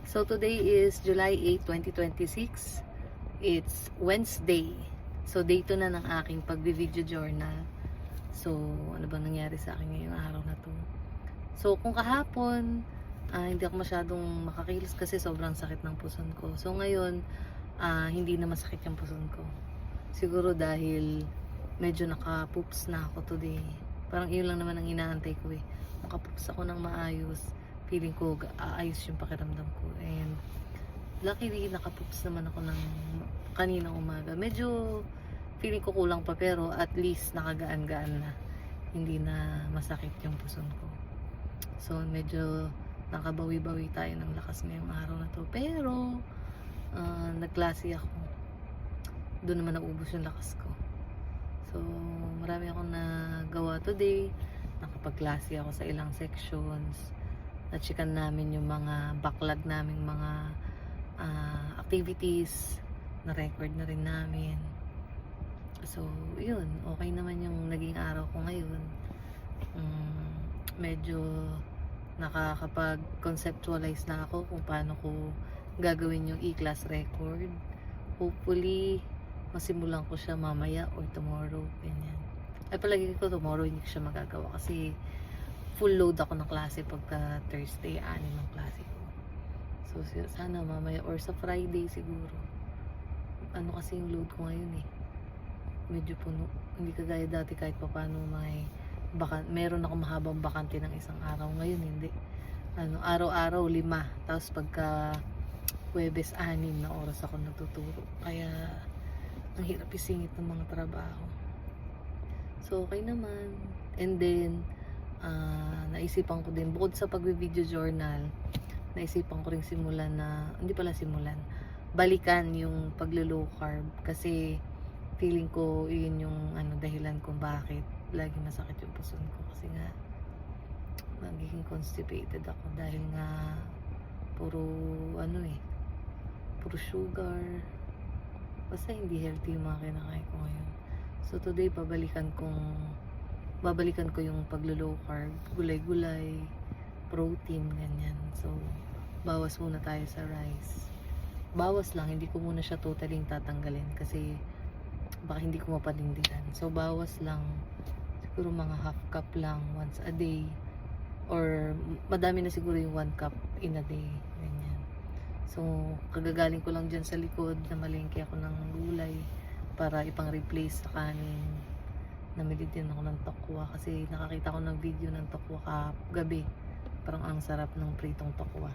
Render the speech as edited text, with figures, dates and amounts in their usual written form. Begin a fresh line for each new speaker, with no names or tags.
So today is July 8, 2026. It's Wednesday. So day 2 na ng aking pagbi-video journal. So ano ba nangyari sa akin ngayong araw na to? So kung kahapon, hindi ako masyadong makakilos kasi sobrang sakit ng puson ko. So ngayon, hindi na masakit yung puson ko. Siguro dahil medyo naka-poops na ako today. Parang iyon lang naman ang inaantay ko eh. Maka-poops ako ng maayos. Feeling ko aayos yung pakiramdam ko. And luckily naka-poops naman ako ng kaninang umaga. Medyo feeling ko kulang pa pero at least nakagaan-gaan na. Hindi na masakit yung puson ko. So medyo nakabawi-bawi tayo ng lakas ngayong araw na to. Pero nagklase ako. Doon naman naubos yung lakas ko. So marami akong nagawa today. Nakapagklase ako sa ilang sections. Na-checkan namin yung mga backlog naming mga activities. Na-record na rin namin. So yun, okay naman yung naging araw ko ngayon. Medyo nakakapag-conceptualize na ako kung paano ko gagawin yung e-class record. Hopefully masimulan ko siya mamaya or tomorrow, ganyan. Ay palagi ko tomorrow hindi ko siya magagawa kasi full load ako ng klase pagka Thursday, 6 ang klase ko. So sana mamaya or sa Friday siguro. Ano kasi yung load ko ngayon eh. Medyo puno. Hindi kagaya dati kahit paano meron ako mahabang bakante ng isang araw. Ngayon hindi. Araw-araw 5. Tapos pagka Huwebes 6 na oras ako natuturo. Kaya ang hirap isingit ng mga trabaho. So okay naman. And then naisipan ko din bukod sa pagbi-video journal, naisipan ko ring balikan yung paglo-low carb kasi feeling ko yun yung dahilan kung bakit lagi masakit yung puson ko kasi nga magiging constipated ako dahil nga puro sugar, basta hindi healthy yung mga kinakain ko ngayon. So today babalikan ko yung paglo-low carb, gulay-gulay, protein, ganyan. So bawas muna tayo sa rice. Bawas lang, hindi ko muna siya totally tatanggalin kasi baka hindi ko mapanindigan. So bawas lang, siguro mga half cup lang once a day or madami na siguro yung 1 cup in a day, ganyan. So kagagaling ko lang dyan sa likod na malengke ako ng gulay para ipang-replace sa kanin. Namili din ako ng tokwa kasi nakakita ko ng video ng tokwa gabi. Parang ang sarap ng pritong tokwa.